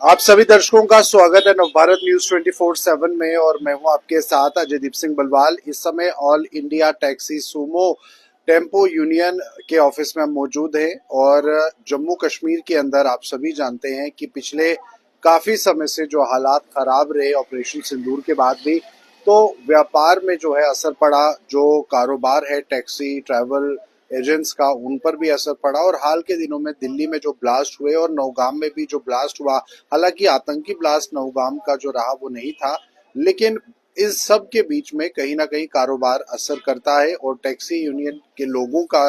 आप सभी दर्शकों का स्वागत है नवभारत न्यूज 24/7 में और मैं हूं आपके साथ अजयदीप सिंह बलवाल। इस समय all India taxi Sumo tempo union के ऑफिस में हम मौजूद हैं और जम्मू कश्मीर के अंदर आप सभी जानते हैं कि पिछले काफी समय से जो हालात खराब रहे ऑपरेशन सिंदूर के बाद भी, तो व्यापार में जो है असर पड़ा। जो कारोबार है टैक्सी ट्रैवल एजेंट्स का, उन पर भी असर पड़ा। और हाल के दिनों में दिल्ली में जो ब्लास्ट हुए और नौगाम में भी जो ब्लास्ट हुआ, हालांकि आतंकी ब्लास्ट नौगाम का जो रहा वो नहीं था, लेकिन इस सब के बीच में कहीं ना कहीं कारोबार असर करता है और टैक्सी यूनियन के लोगों का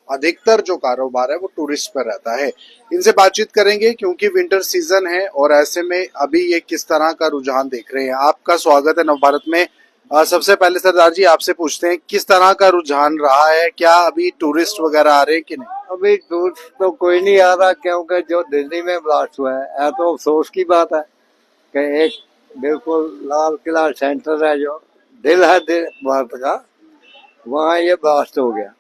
अधिकतर जो कारोबार है वो टूरिस्ट पर रहता है। इनसे बातचीत करेंगे क्योंकि विंटर सीजन है और ऐसे में अभी ये किस तरह का रुझान देख रहे हैं। आपका स्वागत है नवभारत में। सबसे पहले सरदार जी आपसे पूछते हैं, किस तरह का रुझान रहा है? क्या अभी टूरिस्ट वगैरह आ रहे हैं कि नहीं? अभी टूरिस्ट तो कोई नहीं आ रहा, क्योंकि जो दिल्ली में ब्लास्ट हुआ है तो अफसोस की बात है कि एक बिल्कुल लाल किला सेंटर है, जो दिल है भारत का, वहाँ ये ब्लास्ट हो गया।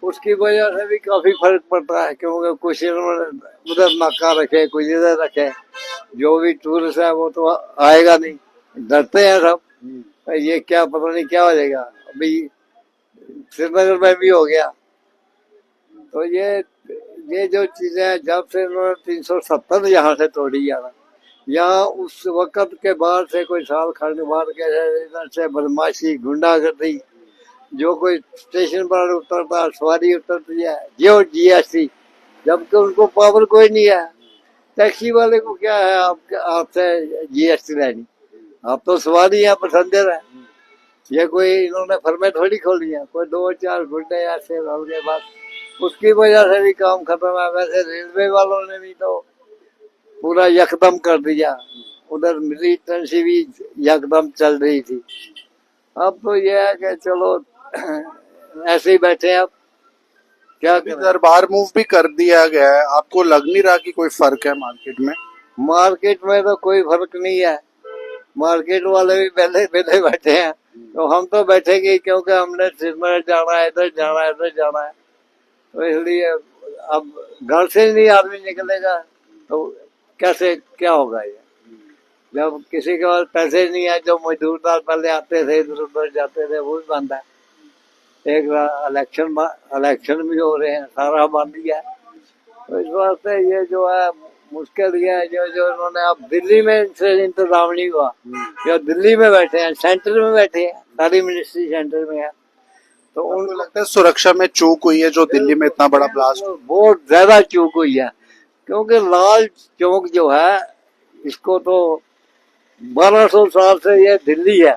उसकी वजह से भी काफी फर्क पड़ता है, क्योंकि कुछ इन्होंने उधर नाका रखे, कुछ इधर रखे। जो भी टूरिस्ट है वो तो आएगा नहीं, डरते हैं सब। ये क्या पता नहीं क्या हो जाएगा। अभी श्रीनगर में भी हो गया। तो ये जो चीजें हैं, जब से इन्होंने 370 यहाँ से तोड़ी यार, यहाँ उस वक्त के बाद से कोई साल खंड बाद के इधर से बदमाशी गुंडागर्दी, जो कोई स्टेशन पर उतरता सवारी उतरती है जो जीएसटी, जबकि उनको पावर कोई नहीं है। टैक्सी वाले को क्या है आपसे जीएसटी लेनी? आप तो सवारी है, पैसेंजर है। ये कोई इन्होंने फर्में थोड़ी खोली है, कोई 2-4 गुंडे ऐसे होंगे बस। उसकी वजह से भी काम खत्म है। वैसे रेलवे वालों ने भी तो पूरा यकदम कर दिया, उधर मिलिटेंसी भी यकदम चल रही थी। अब तो ये है कि चलो ऐसे ही बैठे। अब क्या दरबार मूव भी कर दिया गया है, आपको लग नहीं रहा कि कोई फर्क है मार्केट में? मार्केट में तो कोई फर्क नहीं है। मार्केट वाले भी पहले पहले बैठे हैं, तो हम तो बैठेंगे, क्योंकि हमने श्रीनगर जाना है, इधर जाना है, इधर जाना है। तो इसलिए अब घर से नहीं आदमी निकलेगा तो कैसे क्या होगा? ये जब किसी के पास पैसे नहीं है, जो मजदूरदार पहले आते थे इधर उधर जाते थे, वो भी बंद है। एक इलेक्शन भी हो रहे हैं, सारा बंद ही है। तो इस वास्ते ये जो है मुश्किल ये है, जो इन्होंने अब दिल्ली में इनसे इंतजाम नहीं हुआ। जो दिल्ली में बैठे हैं, सेंटर में बैठे हैं, सारी मिनिस्ट्री सेंटर में है, तो उनको लगता है सुरक्षा में चूक हुई है जो दिल्ली में इतना बड़ा ब्लास्ट? बहुत ज्यादा चूक हुई है, क्योंकि लाल चौक जो है, इसको तो 1200 साल से ये दिल्ली है।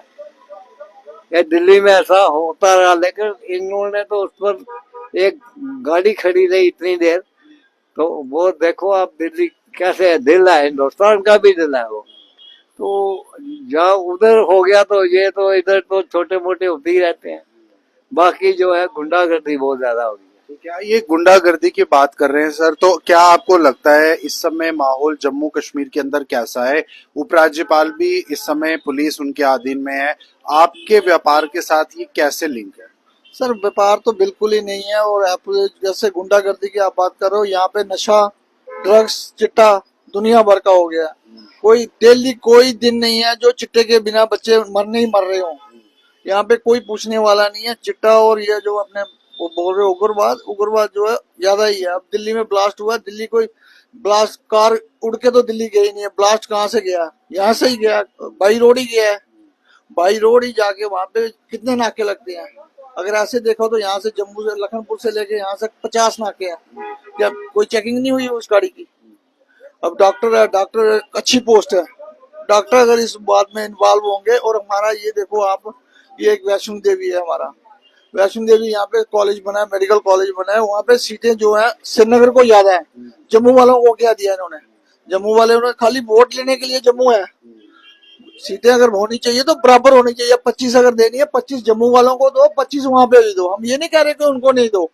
ये दिल्ली में ऐसा होता रहा, लेकिन इन्होंने तो उस पर एक गाड़ी खड़ी रही इतनी देर। तो वो देखो आप, दिल्ली कैसे है, दिल है, हिंदुस्तान का भी दिल है वो। तो जहाँ उधर हो गया तो ये तो इधर तो छोटे मोटे होते ही रहते हैं। बाकी जो है गुंडागर्दी बहुत ज्यादा हो गई है। क्या ये गुंडागर्दी की बात कर रहे हैं सर, तो क्या आपको लगता है इस समय माहौल जम्मू कश्मीर के अंदर कैसा है? उपराज्यपाल भी इस समय पुलिस उनके अधीन में है, आपके व्यापार के साथ ये कैसे लिंक है? सर व्यापार तो बिल्कुल ही नहीं है। और आप जैसे गुंडागर्दी की आप बात कर रहे हो, यहाँ पे नशा ड्रग्स चिट्टा दुनिया भर का हो गया। कोई डेली कोई दिन नहीं है जो चिट्टे के बिना बच्चे मरने ही मर रहे हो। यहाँ पे कोई पूछने वाला नहीं है। चिट्टा और ये जो अपने वो बोल रहे उग्रवाद, उग्रवाद जो है ज्यादा ही है। अब दिल्ली में ब्लास्ट हुआ, दिल्ली कोई ब्लास्ट कार उड़ के तो दिल्ली गई नहीं है। ब्लास्ट कहाँ से गया? यहाँ से ही गया, बाई रोड ही गया है। बाई रोड ही जाके वहां पे कितने नाके लगते हैं? अगर ऐसे देखो तो यहाँ से जम्मू से लखनपुर से लेके यहाँ से 50 नाके हैं। क्या कोई चेकिंग नहीं हुई उस गाड़ी की? अब डॉक्टर है, डॉक्टर अच्छी पोस्ट है, डॉक्टर अगर इस बात में इन्वॉल्व होंगे। और हमारा ये देखो आप, ये एक वैष्णो देवी है हमारा, वैष्णो देवी यहाँ पे कॉलेज बना है, मेडिकल कॉलेज बना है। वहाँ पे सीटें जो है श्रीनगर को ज्यादा है। जम्मू वालों को क्या दिया इन्होंने? जम्मू वाले उन्होंने खाली वोट लेने के लिए जम्मू है। सीटें अगर होनी चाहिए तो बराबर होनी चाहिए। 25 अगर देनी है, 25 जम्मू वालों को दो, 25 वहां पे भी दो। हम ये नहीं कह रहे कि उनको नहीं दो,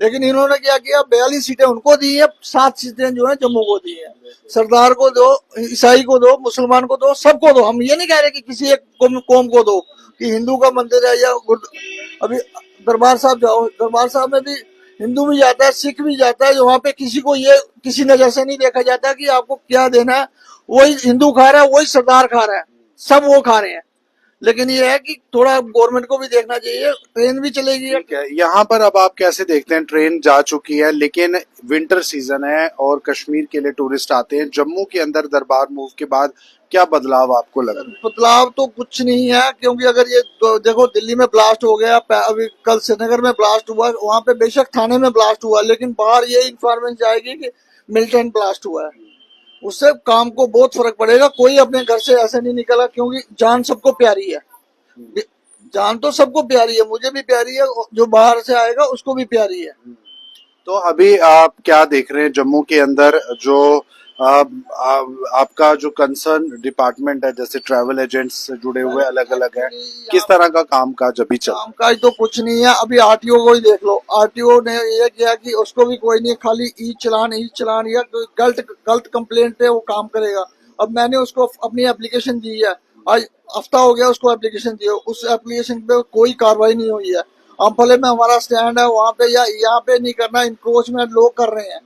लेकिन इन्होंने क्या किया, 42 सीटें उनको दी है, 7 सीटें जो है जम्मू को दी है। सरदार को दो, ईसाई को दो, मुसलमान को दो, सबको दो। हम ये नहीं कह रहे कि किसी एक कौम को दो, कि हिंदू का मंदिर है या अभी दरबार साहब जाओ, दरबार साहब में भी हिंदू भी जाता है, सिख भी जाता है। वहां पे किसी को ये किसी नजर से नहीं देखा जाता कि आपको क्या देना है। वही हिंदू खा रहा है, वही सरदार खा रहा है, सब वो खा रहे हैं। लेकिन ये है कि थोड़ा गवर्नमेंट को भी देखना चाहिए, ट्रेन भी चलेगी। ठीक है, यहाँ पर अब आप कैसे देखते हैं, ट्रेन जा चुकी है लेकिन विंटर सीजन है और कश्मीर के लिए टूरिस्ट आते हैं, जम्मू के अंदर दरबार मूव के बाद क्या बदलाव आपको लग रहा है? बदलाव तो कुछ नहीं है, क्योंकि अगर ये देखो दिल्ली में ब्लास्ट हो गया, अभी कल श्रीनगर में ब्लास्ट हुआ, वहां पे बेशक थाने में ब्लास्ट हुआ, लेकिन बाहर ये इंफॉर्मेशन जाएगी कि मिलिटेंट ब्लास्ट हुआ है। उससे काम को बहुत फर्क पड़ेगा। कोई अपने घर से ऐसे नहीं निकला, क्योंकि जान सबको प्यारी है। जान तो सबको प्यारी है, मुझे भी प्यारी है, जो बाहर से आएगा उसको भी प्यारी है। तो अभी आप क्या देख रहे हैं जम्मू के अंदर, जो आपका जो कंसर्न डिपार्टमेंट है, जैसे ट्रैवल एजेंट्स से जुड़े हुए अलग अलग है, किस तरह का काम काज अभी चल रहा है? कामकाज तो कुछ नहीं है। अभी आरटीओ को ही देख लो, आरटीओ ने ये किया कि उसको भी कोई नहीं, खाली ई चलान या गलत गलत कंप्लेंट पे वो काम करेगा। अब मैंने उसको अपनी एप्लीकेशन दी है, आज हफ्ता हो गया उसको एप्लीकेशन दिए, उस एप्लीकेशन पे कोई कार्रवाई नहीं हुई है। अम्फले में हमारा स्टैंड है, वहाँ पे या यहाँ पे नहीं करना, इंक्रोचमेंट लोग कर रहे हैं,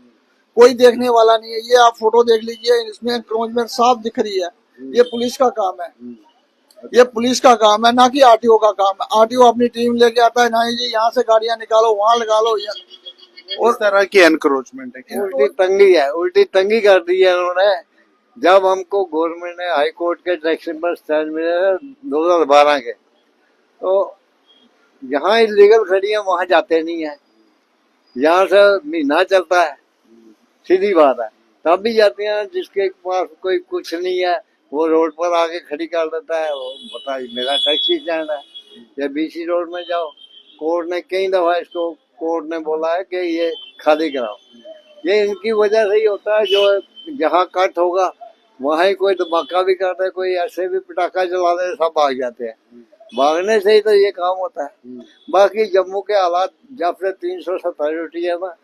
कोई देखने वाला नहीं है। ये आप फोटो देख लीजिए, इसमें इंक्रोचमेंट साफ दिख रही है। ये पुलिस का काम है, ये पुलिस का काम है, ना कि आरटीओ का काम है। आरटीओ अपनी टीम लेके आता है, नहीं जी यहाँ से गाड़ियां निकालो, वहां लगा लो। और तरह की एनक्रोचमेंट है क्या? उल्टी तंगी है, उल्टी तंगी कर दी है उन्होंने। जब हमको गवर्नमेंट ने हाई कोर्ट के डायरेक्शन पर स्टैंड मिले 2012 के, तो जहाँ इलीगल खड़ी है वहां जाते नहीं है। यहाँ से महीना चलता है, सीधी बात है, तब भी जाते हैं। जिसके पास कोई कुछ नहीं है वो रोड पर आके खड़ी कर देता है, वो बताइए मेरा टैक्सी स्टैंड है। या बीसी रोड में जाओ, कोर्ट ने कई दफा इसको कोर्ट ने बोला है कि ये खाली कराओ। ये इनकी वजह से ही होता है, जो जहाँ कट होगा वहाँ ही कोई धमाका भी करता है, कोई ऐसे भी पटाखा चला दे, सब भाग जाते हैं। भागने से ही तो ये काम होता है। बाकी जम्मू के हालात जब से 370 उठी है ना,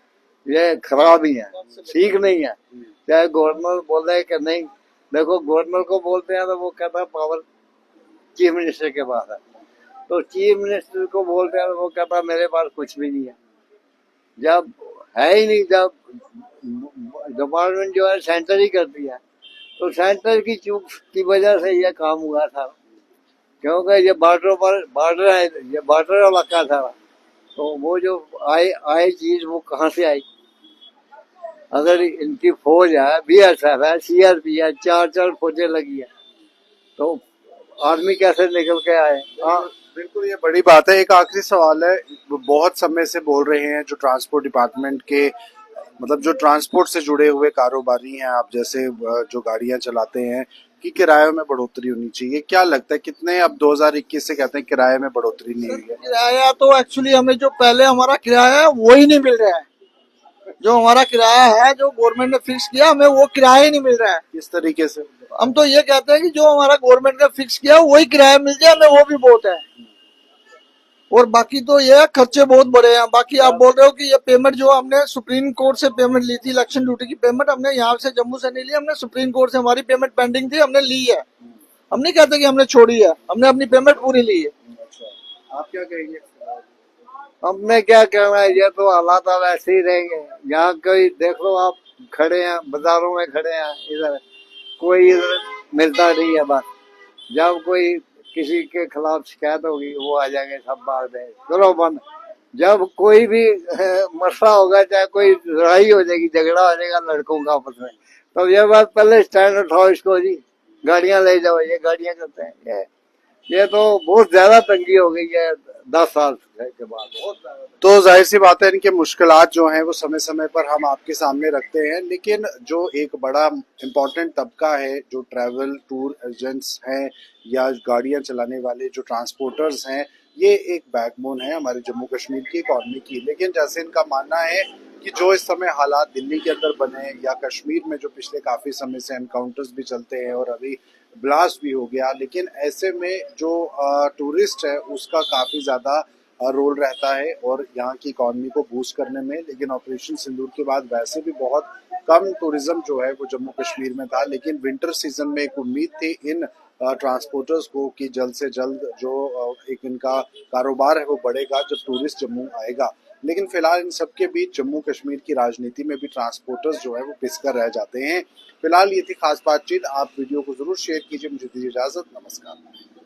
ये खराब ही है, ठीक नहीं है। चाहे गवर्नर बोले कि नहीं, देखो गवर्नर को बोलते हैं तो वो कहता है पावर चीफ मिनिस्टर के पास है, तो चीफ मिनिस्टर को बोलते हैं तो वो कहता है मेरे पास कुछ भी नहीं है। जब है ही नहीं, जब डिपार्टमेंट जो है सेंटर ही कर दिया, तो सेंटर की चूक की वजह से ये काम हुआ था। क्योंकि ये बॉर्डर है, ये बॉर्डर इलाका था, तो वो जो आए चीज वो कहाँ से आई? अगर इनकी फौज है, बीएसएफ है, सीआरपी है, चार फौजें लगी है, तो आदमी कैसे निकल के आए? बिल्कुल, ये बड़ी बात है। एक आखिरी सवाल है, बहुत समय से बोल रहे हैं जो ट्रांसपोर्ट डिपार्टमेंट के, मतलब जो ट्रांसपोर्ट से जुड़े हुए कारोबारी हैं, आप जैसे जो गाड़ियां चलाते हैं, कि किरायों में बढ़ोतरी होनी चाहिए। क्या लगता है कितने, अब 2021 से कहते हैं किराए में बढ़ोतरी नहीं हुई है? किराया तो एक्चुअली हमें जो पहले हमारा किराया है वो ही नहीं मिल रहा है। जो हमारा किराया है, जो गवर्नमेंट ने फिक्स किया, हमें वो किराया ही नहीं मिल रहा है। किस तरीके से? हम तो ये कहते हैं कि जो हमारा गवर्नमेंट ने फिक्स किया वही किराया मिल जाए, हमें वो भी बहुत है। और बाकी तो ये खर्चे बहुत बड़े हैं। बाकी आप बोल रहे हो कि ये पेमेंट जो हमने सुप्रीम कोर्ट से पेमेंट ली थी, इलेक्शन ड्यूटी की पेमेंट हमने यहाँ से जम्मू से नहीं ली, हमने सुप्रीम कोर्ट से हमारी पेमेंट पेंडिंग थी, हमने ली है। हम नहीं कहते कि हमने छोड़ी है, हमने अपनी पेमेंट पूरी ली है। आप क्या कहेंगे? हमने क्या कहना है, ये तो हालात अब ऐसे ही रहेंगे। यहाँ कोई देख लो, आप खड़े हैं बाजारों में, खड़े हैं इधर, कोई इधर मिलता नहीं है। बस जब कोई किसी के खिलाफ शिकायत होगी वो आ जाएंगे, सब बात दे चलो बंद। जब कोई भी मसला होगा, चाहे कोई लड़ाई हो जाएगी, झगड़ा हो जाएगा लड़कों का आपस में, तो ये बात पहले स्टैंड उठाओ इसको जी, गाड़ियां ले जाओ, ये गाड़ियां करते हैं। ये तो बहुत ज्यादा तंगी हो गई है 10 साल के बाद, बहुत ज्यादा। तो जाहिर सी बात है, इनके मुश्किलात जो हैं वो समय समय पर हम आपके सामने रखते हैं, लेकिन जो एक बड़ा इम्पोर्टेंट तबका है, जो ट्रैवल टूर एजेंट्स हैं या गाड़ियां चलाने वाले जो ट्रांसपोर्टर्स हैं, ये एक बैकबोन है हमारे जम्मू कश्मीर की इकॉनमी की। लेकिन जैसे इनका मानना है कि जो इस समय हालात दिल्ली के अंदर बने या कश्मीर में जो पिछले काफ़ी समय से एनकाउंटर्स भी चलते हैं और अभी ब्लास्ट भी हो गया, लेकिन ऐसे में जो टूरिस्ट है उसका काफ़ी ज़्यादा रोल रहता है और यहाँ की इकॉनमी को बूस्ट करने में। लेकिन ऑपरेशन सिंदूर के बाद वैसे भी बहुत कम टूरिज्म जो है वो जम्मू कश्मीर में था, लेकिन विंटर सीजन में एक उम्मीद थी इन ट्रांसपोर्टर्स को कि जल्द से जल्द जो एक इनका कारोबार है वो बढ़ेगा जब टूरिस्ट जम्मू आएगा। लेकिन फिलहाल इन सब के बीच जम्मू कश्मीर की राजनीति में भी ट्रांसपोर्टर्स जो है वो पिसकर रह जाते हैं। फिलहाल ये थी खास बातचीत। आप वीडियो को जरूर शेयर कीजिए। मुझे दीजिए इजाजत। नमस्कार।